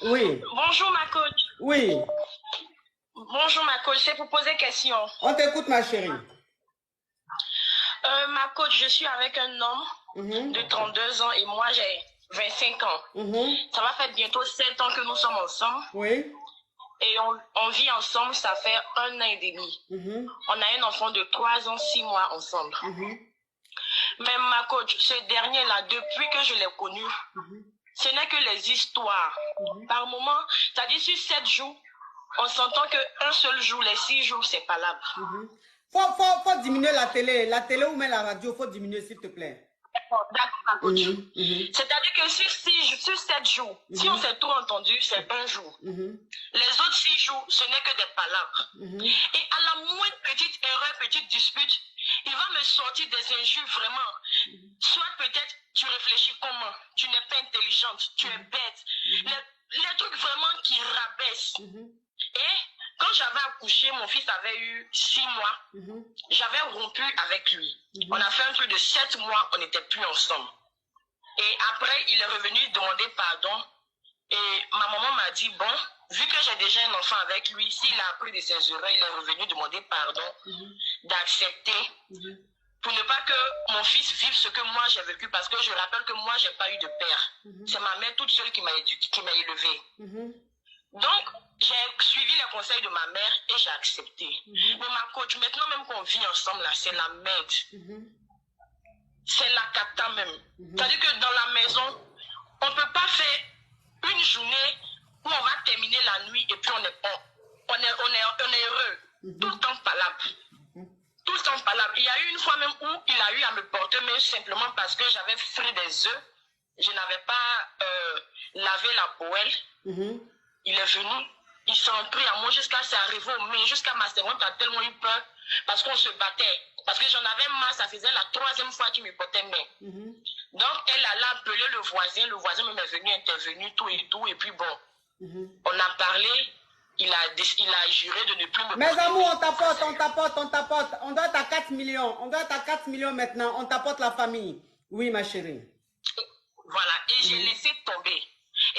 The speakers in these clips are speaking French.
Oui. Bonjour ma coach. Oui. Bonjour ma coach, c'est pour poser question. On t'écoute ma chérie. Ma coach, je suis avec un homme de 32 ans et moi j'ai 25 ans. Ça va faire bientôt 7 ans que nous sommes ensemble. Oui. Et on vit ensemble, ça fait 1 an et demi. On a un enfant de 3 ans, 6 mois ensemble. Mais ma coach, ce dernier-là, depuis que je l'ai connu, ce n'est que les histoires. Par moment, c'est-à-dire sur 7 jours, on s'entend qu'un seul jour, les 6 jours, c'est palable. Faut diminuer la télé ou même la radio, faut diminuer s'il te plaît. D'accord, ma coach. C'est-à-dire que sur 7 jours, si on s'est tout entendu, c'est un jour. Les autres 6 jours, ce n'est que des palabres. Et à la moindre petite erreur, petite dispute, il va me sortir des injures vraiment. Soit peut-être tu réfléchis comment, tu n'es pas intelligente, tu es bête. Les trucs vraiment qui rabaissent. Et quand j'avais accouché, mon fils avait eu 6 mois. J'avais rompu avec lui. On a fait un truc de 7 mois, on n'était plus ensemble. Et après, il est revenu demander pardon. Et ma maman m'a dit, bon, vu que j'ai déjà un enfant avec lui, s'il a appris de ses erreurs, il est revenu demander pardon, d'accepter, pour ne pas que mon fils vive ce que moi j'ai vécu, parce que je rappelle que moi, j'ai pas eu de père. C'est ma mère toute seule qui m'a élevé. Donc, j'ai suivi les conseils de ma mère et j'ai accepté. Mais ma coach, maintenant même qu'on vit ensemble, là, c'est la merde. C'est la cata même. C'est-à-dire que dans la maison, on ne peut pas faire une journée où on va terminer la nuit et puis on est heureux. Tout le temps palable. Tout le temps palable. Il y a eu une fois même où il a eu à me porter, mais simplement parce que j'avais frit des œufs. Je n'avais pas lavé la poêle. Il est venu, il s'en pris à moi jusqu'à c'est arrivé au mai, jusqu'à ma servante a tellement eu peur parce qu'on se battait. Parce que j'en avais marre, ça faisait la 3e fois qu'il me portait main. Donc elle allait appeler le voisin même est venu intervenir, tout, et puis bon, on a parlé, il a juré de ne plus me porter. Mes amours, on t'apporte. On doit être à 4 millions. On doit être à 4 millions maintenant. On t'apporte la famille. Oui, ma chérie. Voilà, et j'ai laissé tomber.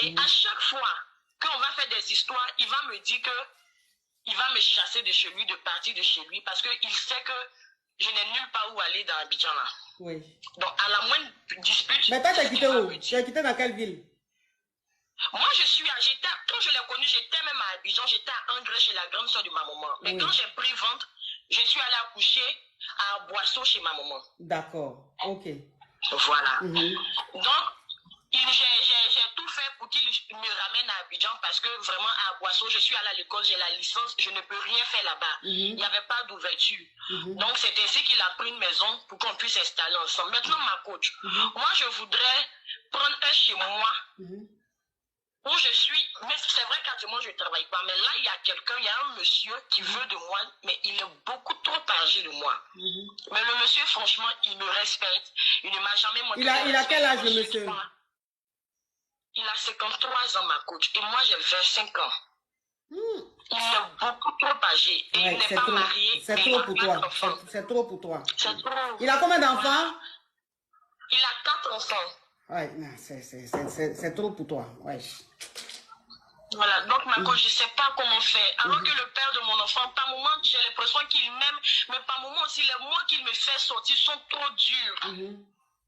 Et à chaque fois qu'on va faire des histoires, il va me dire que il va me chasser de chez lui, de partir de chez lui, parce qu'il sait que je n'ai nulle part où aller dans Abidjan là. Oui. Donc à la moindre dispute. Mais toi, tu as quitté où? Tu as quitté dans quelle ville? Moi, quand je l'ai connu, j'étais même à Abidjan, j'étais à Angré chez la grande soeur de ma maman. Mais quand j'ai pris ventre, je suis allée accoucher à Boisseau chez ma maman. D'accord, ok. Voilà. Donc, j'ai tout fait pour qu'il me ramène à Abidjan parce que vraiment à Boisseau, je suis allée à l'école, j'ai la licence, je ne peux rien faire là-bas. Il n'y avait pas d'ouverture. Donc c'est ainsi qu'il a pris une maison pour qu'on puisse s'installer ensemble. Maintenant, ma coach, moi je voudrais prendre un chez moi où je suis, mais c'est vrai qu'actuellement je ne travaille pas, mais là il y a quelqu'un, il y a un monsieur qui veut de moi, mais il est beaucoup trop âgé de moi. Mais le monsieur, franchement, il me respecte, il ne m'a jamais montré. Il a quel âge le monsieur? Il a 53 ans, ma coach, et moi j'ai 25 ans. Il est beaucoup trop âgé et il n'est pas marié. C'est trop pour toi. C'est trop pour toi. C'est trop. Il a combien d'enfants? Il a 4 enfants. Ouais, c'est trop pour toi. Ouais. Voilà, donc ma coach, je ne sais pas comment faire. Alors que le père de mon enfant, par moment, j'ai l'impression qu'il m'aime, mais par moment aussi, les mots qu'il me fait sortir sont trop durs.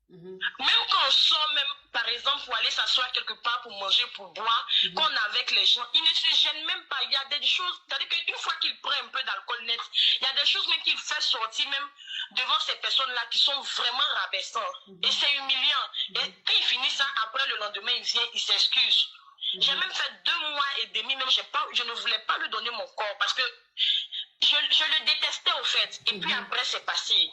Même quand on sort, même par exemple pour aller s'asseoir quelque part pour manger, pour boire, quand on est avec les gens, il ne se gêne même pas. Il y a des choses, c'est-à-dire qu'une fois qu'il prend un peu d'alcool net, il y a des choses même qu'il fait sortir même devant ces personnes-là qui sont vraiment rabaissantes. Et c'est humiliant. Et quand il finit ça, après le lendemain, il vient, il s'excuse. J'ai même fait 2 mois et demi, même je ne voulais pas lui donner mon corps parce que je le détestais au fait. Et puis après, c'est passé.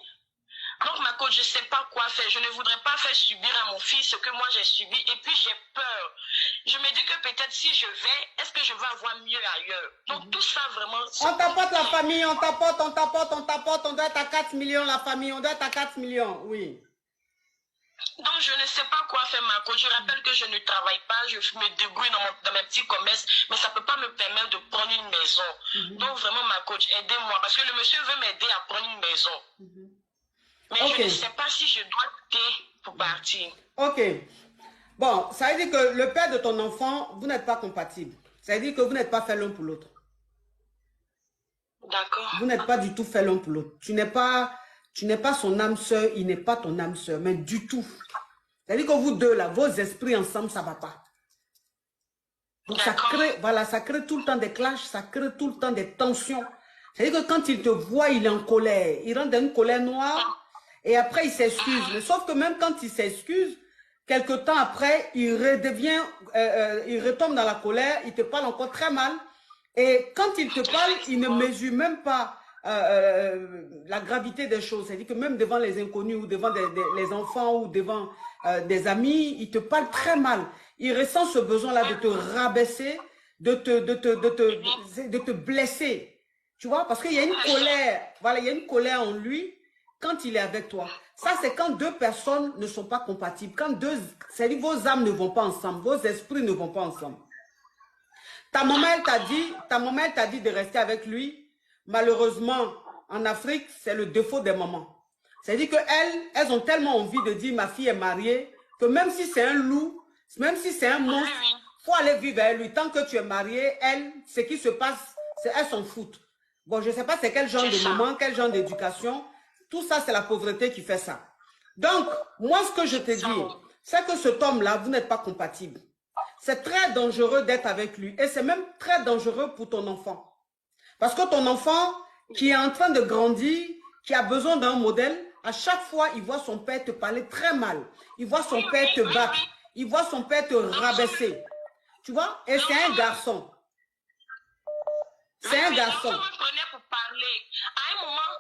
Donc, ma coach, je ne sais pas quoi faire. Je ne voudrais pas faire subir à mon fils ce que moi j'ai subi. Et puis, j'ai peur. Je me dis que peut-être si je vais, est-ce que je vais avoir mieux ailleurs? Donc, tout ça vraiment... On t'apporte la famille, on t'apporte. On doit être à 4 millions, la famille. On doit être à 4 millions, oui. Donc, je ne sais pas quoi faire, ma coach. Je rappelle que je ne travaille pas. Je me débrouille dans mes petits commerces. Mais ça ne peut pas me permettre de prendre une maison. Donc, vraiment, ma coach, aidez-moi. Parce que le monsieur veut m'aider à prendre une maison. Mais je ne sais pas si je dois quitter pour partir. Ok. Bon, ça veut dire que le père de ton enfant, vous n'êtes pas compatible. Ça veut dire que vous n'êtes pas fait l'un pour l'autre. D'accord. Vous n'êtes pas du tout fait l'un pour l'autre. Tu n'es pas son âme sœur, il n'est pas ton âme sœur, mais du tout. C'est-à-dire que vous deux, là, vos esprits ensemble, ça ne va pas. Donc ça crée, voilà, ça crée tout le temps des clashs, ça crée tout le temps des tensions. C'est-à-dire que quand il te voit, il est en colère. Il rentre dans une colère noire et après, il s'excuse. Mais sauf que même quand il s'excuse, quelque temps après, il redevient, il retombe dans la colère, il te parle encore très mal. Et quand il te parle, il ne mesure même pas la gravité des choses. C'est-à-dire que même devant les inconnus ou devant les enfants ou devant des amis, il te parle très mal. Il ressent ce besoin-là de te rabaisser, de te blesser. Tu vois, parce qu'il y a une colère, voilà, il y a une colère en lui quand il est avec toi. Ça, c'est quand deux personnes ne sont pas compatibles. Quand deux, c'est-à-dire vos âmes ne vont pas ensemble, vos esprits ne vont pas ensemble. Ta maman, elle t'a dit de rester avec lui. Malheureusement, en Afrique, c'est le défaut des mamans. C'est-à-dire qu'elles ont tellement envie de dire ma fille est mariée, que même si c'est un loup, même si c'est un monstre, il faut aller vivre avec lui. Tant que tu es mariée, elle, ce qui se passe, elles s'en foutent. Bon, je ne sais pas c'est quel genre de maman, quel genre d'éducation. Tout ça, c'est la pauvreté qui fait ça. Donc, moi, ce que je te dis, c'est que cet homme-là, vous n'êtes pas compatible. C'est très dangereux d'être avec lui. Et c'est même très dangereux pour ton enfant. Parce que ton enfant, qui est en train de grandir, qui a besoin d'un modèle, à chaque fois, il voit son père te parler très mal. Il voit son père te battre. Il voit son père te rabaisser. Tu vois? Et c'est un garçon. C'est un garçon. Vous me prenez pour parler. À un moment,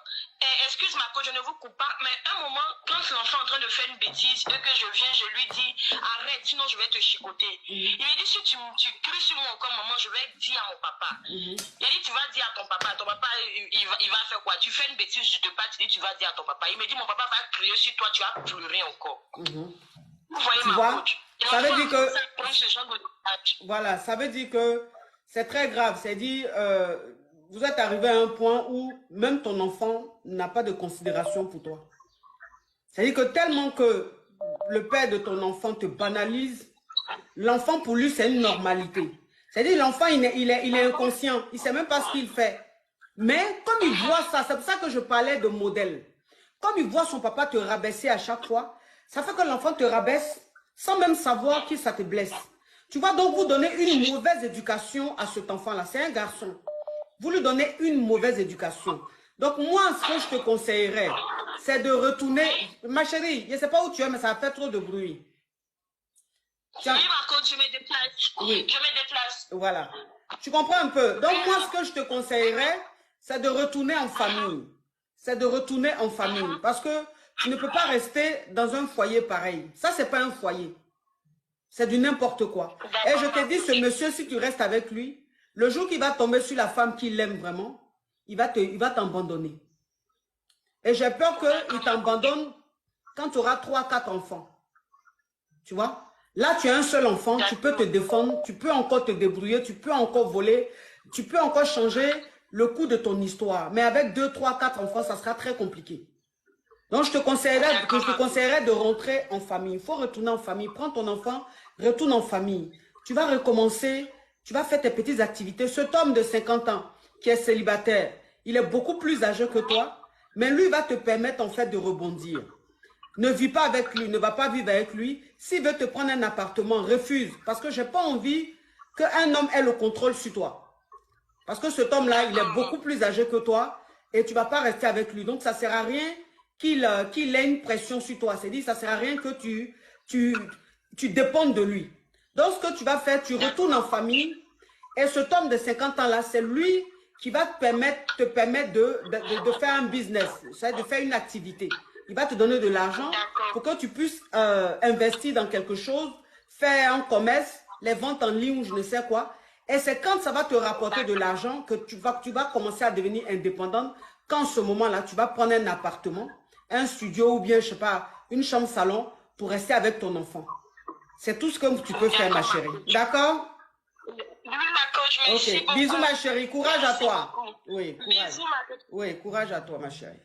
excuse-moi, je ne vous coupe pas, mais à un moment, quand l'enfant est en train de faire une bêtise et que je viens, je lui dis arrête, sinon je vais te chicoter. Il me dit si tu cries sur moi encore, maman, je vais dire à mon papa. Il dit tu vas dire à ton papa il va faire quoi? Tu fais une bêtise, je te parle, tu dis tu vas dire à ton papa. Il me dit mon papa va crier sur toi, tu vas pleurer encore. Vous voyez ma coach? Ça veut dire que voilà, ça veut dire que c'est très grave. C'est-à-dire, vous êtes arrivé à un point où même ton enfant n'a pas de considération pour toi. C'est-à-dire que tellement que le père de ton enfant te banalise, l'enfant pour lui c'est une normalité. C'est-à-dire l'enfant il est inconscient, il ne sait même pas ce qu'il fait. Mais comme il voit ça, c'est pour ça que je parlais de modèle. Comme il voit son papa te rabaisser à chaque fois, ça fait que l'enfant te rabaisse sans même savoir que ça te blesse. Tu vois, donc vous donnez une mauvaise éducation à cet enfant-là. C'est un garçon. Vous lui donnez une mauvaise éducation. Donc moi, ce que je te conseillerais, c'est de retourner... Ma chérie, je ne sais pas où tu es, mais ça fait trop de bruit. Tiens. Oui, ma coach, je me déplace. Oui. Je me déplace. Voilà. Tu comprends un peu? Donc moi, ce que je te conseillerais, c'est de retourner en famille. C'est de retourner en famille. Parce que tu ne peux pas rester dans un foyer pareil. Ça, ce n'est pas un foyer. C'est du n'importe quoi. Et je te dis, ce monsieur, si tu restes avec lui, le jour qu'il va tomber sur la femme qu'il aime vraiment, il va t'abandonner. Et j'ai peur qu'il t'abandonne quand tu auras 3, 4 enfants. Tu vois? Là, tu as un seul enfant, tu peux te défendre, tu peux encore te débrouiller, tu peux encore voler, tu peux encore changer le cours de ton histoire. Mais avec 2, 3, 4 enfants, ça sera très compliqué. Donc, je te conseillerais de rentrer en famille. Il faut retourner en famille. Prends ton enfant, retourne en famille. Tu vas recommencer, tu vas faire tes petites activités. Cet homme de 50 ans qui est célibataire, il est beaucoup plus âgé que toi, mais lui va te permettre en fait de rebondir. Ne vis pas avec lui, ne va pas vivre avec lui. S'il veut te prendre un appartement, refuse. Parce que je n'ai pas envie qu'un homme ait le contrôle sur toi. Parce que cet homme-là, il est beaucoup plus âgé que toi et tu ne vas pas rester avec lui. Donc, ça ne sert à rien qu'il ait une pression sur toi. C'est-à-dire, ça ne sert à rien que tu dépendes de lui. Donc, ce que tu vas faire, tu retournes en famille et cet homme de 50 ans-là, c'est lui qui va te permettre de faire un business, de faire une activité. Il va te donner de l'argent pour que tu puisses investir dans quelque chose, faire un commerce, les ventes en ligne ou je ne sais quoi. Et c'est quand ça va te rapporter de l'argent que tu vas commencer à devenir indépendante. Quand ce moment-là, tu vas prendre un appartement, un studio ou bien, je ne sais pas, une chambre-salon pour rester avec ton enfant. C'est tout ce que tu peux faire, ma chérie. D'accord? Oui, ma coach, merci beaucoup. Bisous, ma chérie. Courage à toi. Oui, courage. Bisous, ma coach. Oui, courage à toi, ma chérie.